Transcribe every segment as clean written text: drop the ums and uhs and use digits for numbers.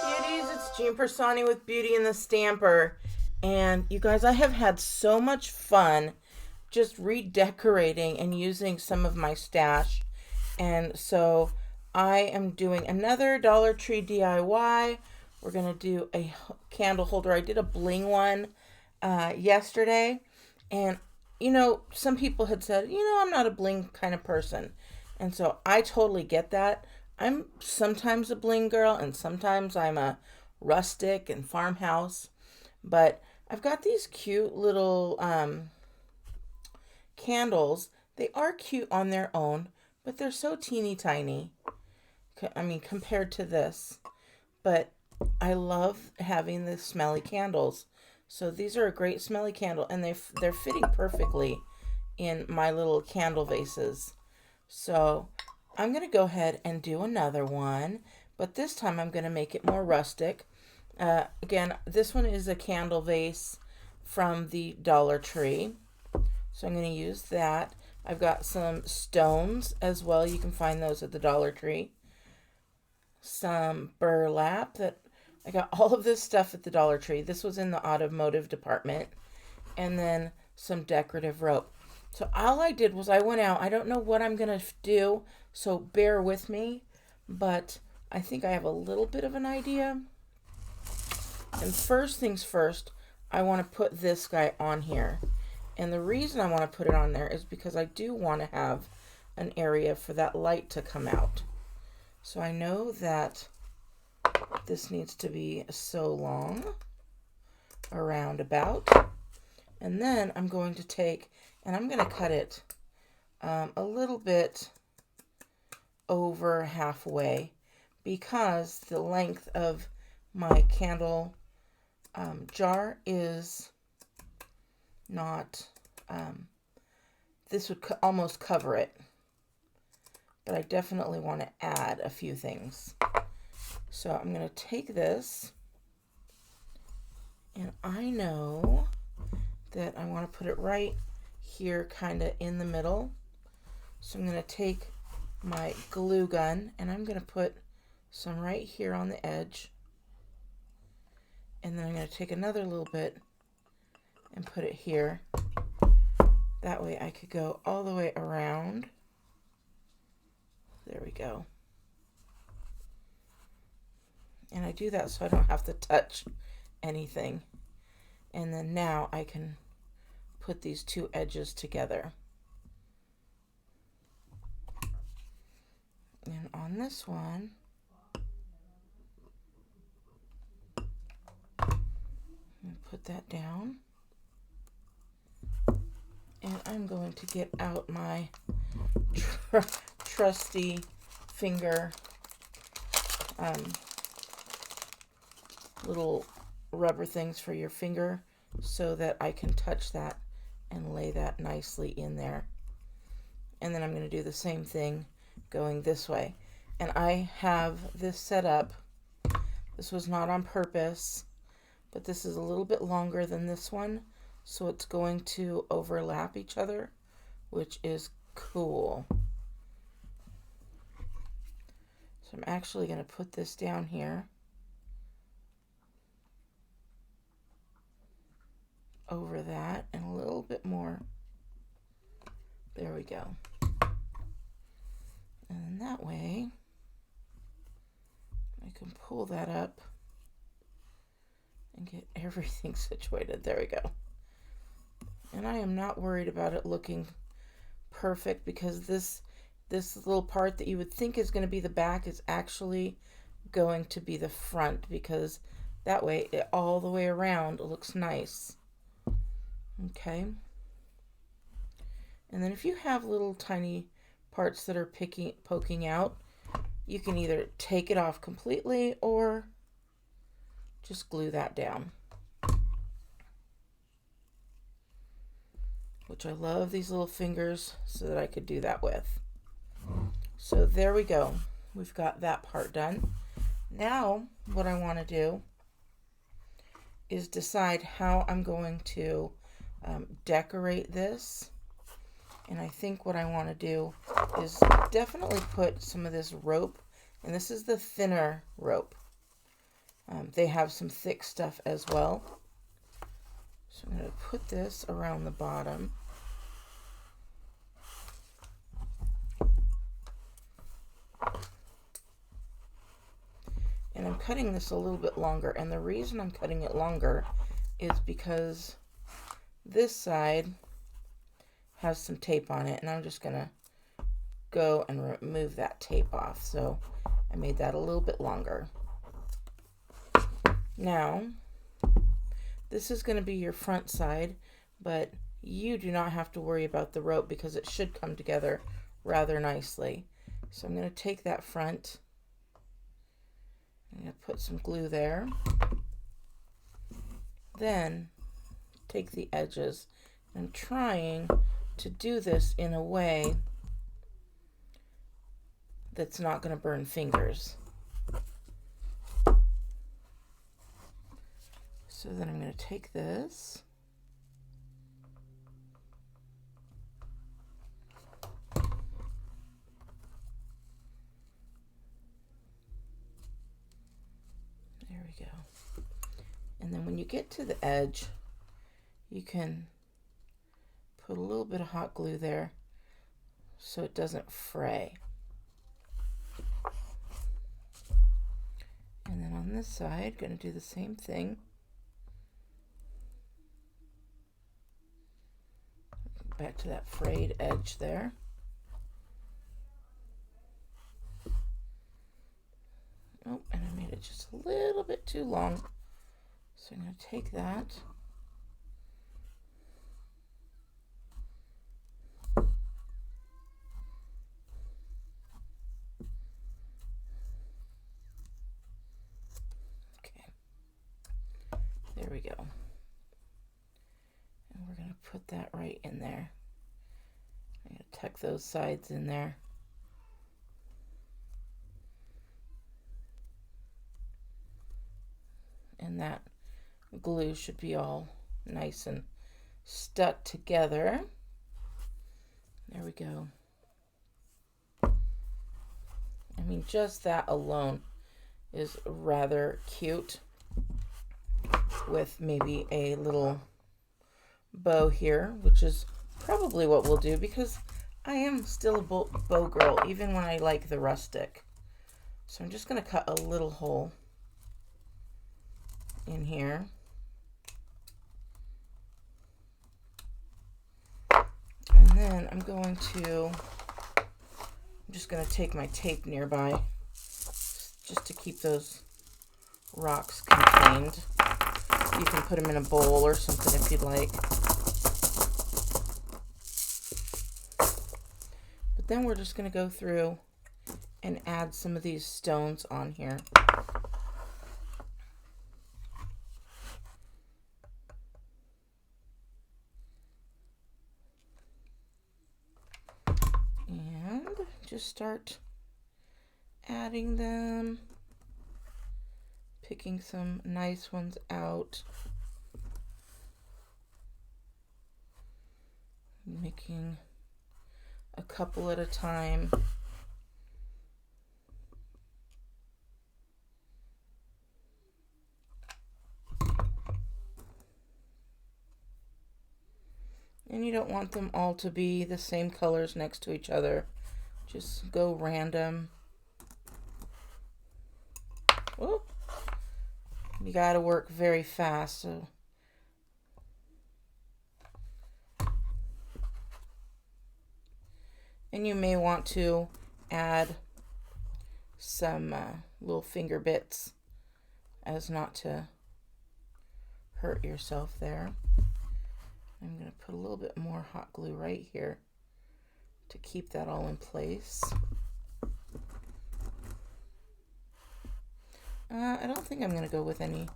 Beauties, it's Jean Piersanti with Beauty and the Stamper. And you guys, I have had so much fun just redecorating and using some of my stash. And so I am doing another Dollar Tree DIY. We're going to do a candle holder. I did a bling one yesterday. And, some people had said, I'm not a bling kind of person. And so I totally get that. I'm sometimes a bling girl and sometimes I'm a rustic and farmhouse. But I've got these cute little candles. They are cute on their own, but they're so teeny tiny. Compared to this. But I love having the smelly candles. So these are a great smelly candle, and they're fitting perfectly in my little candle vases. So I'm going to go ahead and do another one, but this time I'm going to make it more rustic. Again, this one is a candle vase from the Dollar Tree. So I'm going to use that. I've got some stones as well. You can find those at the Dollar Tree. Some burlap. That I got all of this stuff at the Dollar Tree. This was in the automotive department. And then some decorative rope. So all I did was I went out. I don't know what I'm going to do, so bear with me. But I think I have a little bit of an idea. And first things first, I want to put this guy on here. And the reason I want to put it on there is because I do want to have an area for that light to come out. So I know that this needs to be so long, around about. And then I'm going to take, and I'm going to cut it a little bit over halfway, because the length of my candle jar is not, this would almost cover it. But I definitely want to add a few things. So I'm going to take this, and I know that I want to put it right here, kind of in the middle. So I'm going to take my glue gun, and I'm going to put some right here on the edge. And then I'm going to take another little bit and put it here. That way I could go all the way around. There we go. And I do that so I don't have to touch anything. And then now I can put these two edges together. And on this one, put that down. And I'm going to get out my trusty finger little rubber things for your finger, so that I can touch that and lay that nicely in there. And then I'm going to do the same thing going this way. And I have this set up. This was not on purpose, but this is a little bit longer than this one, so it's going to overlap each other, which is cool. So I'm actually going to put this down here over that, and a little bit more. There we go. And then that way I can pull that up and get everything situated. There we go. And I am not worried about it looking perfect, because this little part that you would think is going to be the back is actually going to be the front, because that way all the way around it looks nice. Okay. And then if you have little tiny parts that are poking out, you can either take it off completely or just glue that down. Which I love these little fingers so that I could do that with. So there we go. We've got that part done. Now what I want to do is decide how I'm going to decorate this. And I think what I want to do is definitely put some of this rope, and this is the thinner rope. They have some thick stuff as well. So I'm going to put this around the bottom. And I'm cutting this a little bit longer. And the reason I'm cutting it longer is because this side has some tape on it. And I'm just going to go and remove that tape off. So I made that a little bit longer. Now, this is going to be your front side, but you do not have to worry about the rope because it should come together rather nicely. So I'm going to take that front. I'm going to put some glue there. Then take the edges. I'm trying to do this in a way that's not going to burn fingers. So then I'm going to take this. There we go. And then when you get to the edge, you can put a little bit of hot glue there so it doesn't fray. And then on this side, going to do the same thing. Back to that frayed edge there. Oh, and I made it just a little bit too long. So I'm going to take that. Okay. There we go. And we're going to put that right in there. I'm going to tuck those sides in there. And that glue should be all nice and stuck together. There we go. I mean, just that alone is rather cute, with maybe a little bow here, which is probably what we'll do because I am still a bow girl, even when I like the rustic. So I'm just going to cut a little hole in here. And then I'm just going to take my tape nearby just to keep those rocks contained. You can put them in a bowl or something if you'd like. But then we're just going to go through and add some of these stones on here. And just start adding them, picking some nice ones out, making a couple at a time. And you don't want them all to be the same colors next to each other. Just go random. Oh, you got to work very fast. So and you may want to add some little finger bits as not to hurt yourself there. I'm going to put a little bit more hot glue right here to keep that all in place. I don't think I'm going to go with any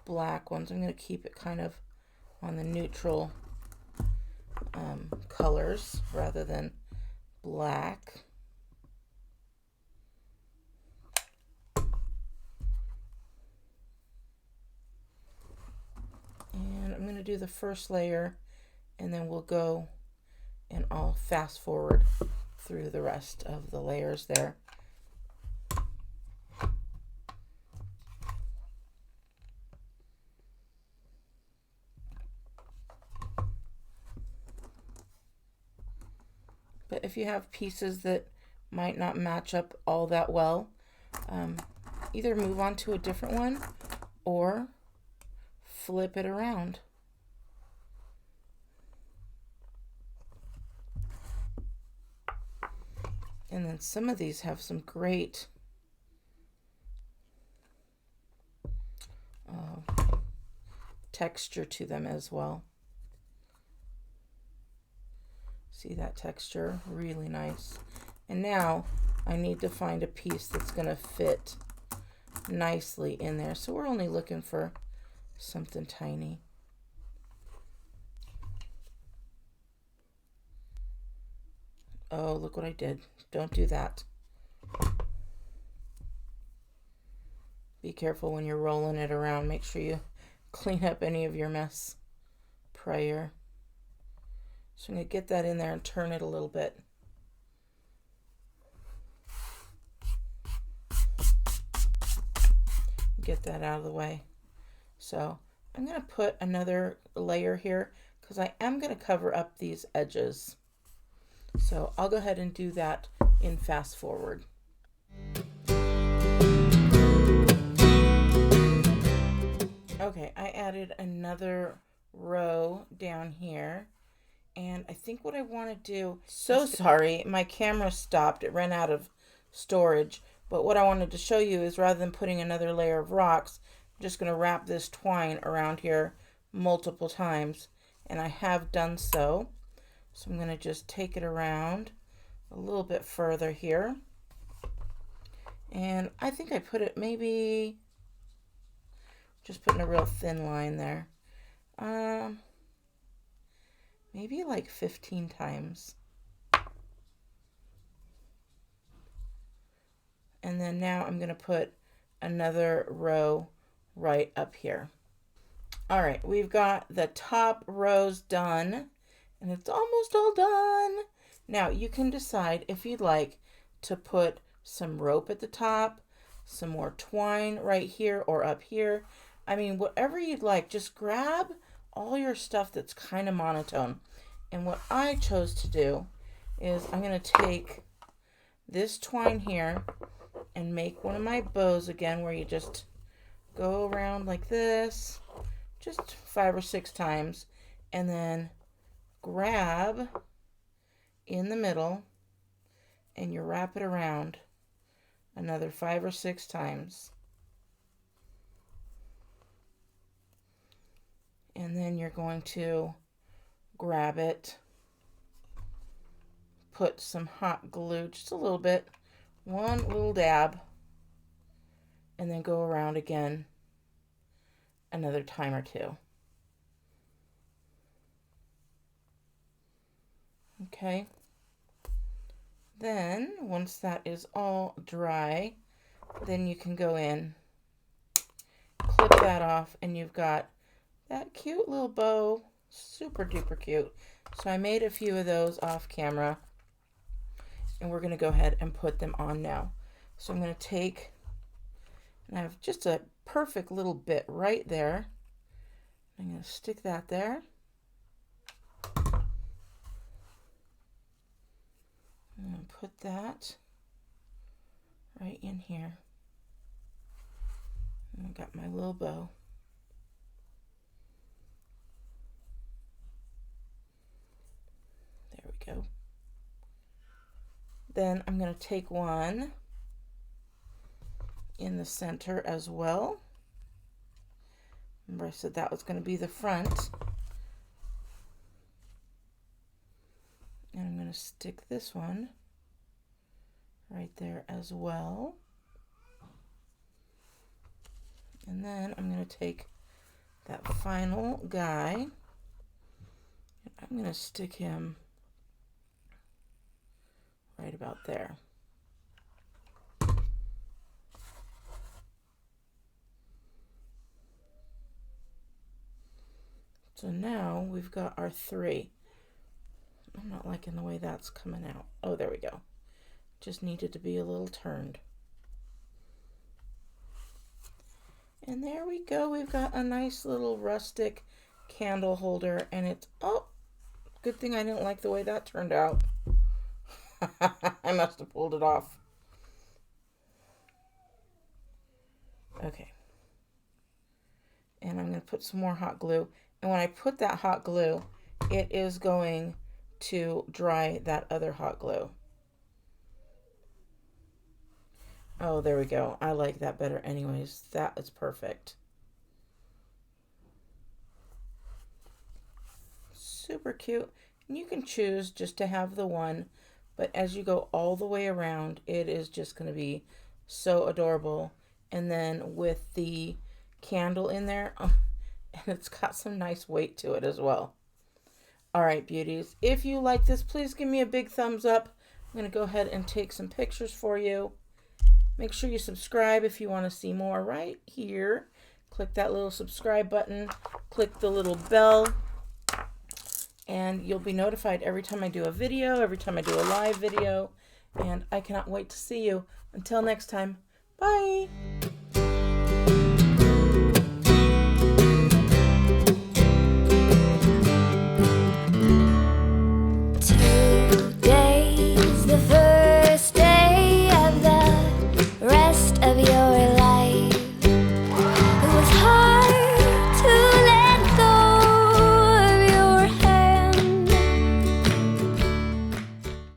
black ones. I'm going to keep it kind of on the neutral colors rather than black. And I'm going to do the first layer, and then we'll go and I'll fast forward through the rest of the layers there. if you have pieces that might not match up all that well, either move on to a different one or flip it around. And then some of these have some great texture to them as well. See that texture? Really nice. And now I need to find a piece that's going to fit nicely in there. So we're only looking for something tiny. Oh, look what I did. Don't do that. Be careful when you're rolling it around. Make sure you clean up any of your mess prior. So I'm going to get that in there and turn it a little bit. Get that out of the way. So I'm going to put another layer here because I am going to cover up these edges. So I'll go ahead and do that in fast forward. Okay, I added another row down here. And I think what I want to do, so sorry, my camera stopped. It ran out of storage. But what I wanted to show you is rather than putting another layer of rocks, I'm just going to wrap this twine around here multiple times. And I have done so. So I'm going to just take it around a little bit further here. And I think I put it maybe, just putting a real thin line there. Maybe like 15 times. And then now I'm going to put another row right up here. All right, we've got the top rows done, and it's almost all done. Now you can decide if you'd like to put some rope at the top, some more twine right here or up here. I mean, whatever you'd like, just grab all your stuff that's kind of monotone. And what I chose to do is I'm going to take this twine here and make one of my bows again, where you just go around like this, just 5 or 6 times, and then grab in the middle and you wrap it around another 5 or 6 times. And then you're going to grab it, put some hot glue, just a little bit, one little dab, and then go around again another time or 2. Okay. Then once that is all dry, then you can go in, clip that off, and you've got that cute little bow. Super duper cute. So I made a few of those off camera, and we're going to go ahead and put them on now. So I'm going to take, and I have just a perfect little bit right there. I'm going to stick that there. I'm going to put that right in here. And I've got my little bow. Go. Then I'm going to take one in the center as well. Remember I said that was going to be the front. And I'm going to stick this one right there as well. And then I'm going to take that final guy, and I'm going to stick him right about there. So now we've got our 3. I'm not liking the way that's coming out. Oh, there we go. Just needed to be a little turned. And there we go. We've got a nice little rustic candle holder, and it's, oh, good thing I didn't like the way that turned out. I must have pulled it off. Okay. And I'm going to put some more hot glue. And when I put that hot glue, it is going to dry that other hot glue. Oh, there we go. I like that better anyways. That is perfect. Super cute. And you can choose just to have the one, but as you go all the way around, it is just going to be so adorable. And then with the candle in there, and it's got some nice weight to it as well. All right, beauties. If you like this, please give me a big thumbs up. I'm going to go ahead and take some pictures for you. Make sure you subscribe if you want to see more right here. Click that little subscribe button. Click the little bell. And you'll be notified every time I do a video, every time I do a live video. And I cannot wait to see you. Until next time, bye. Today's the first day of the rest of your life.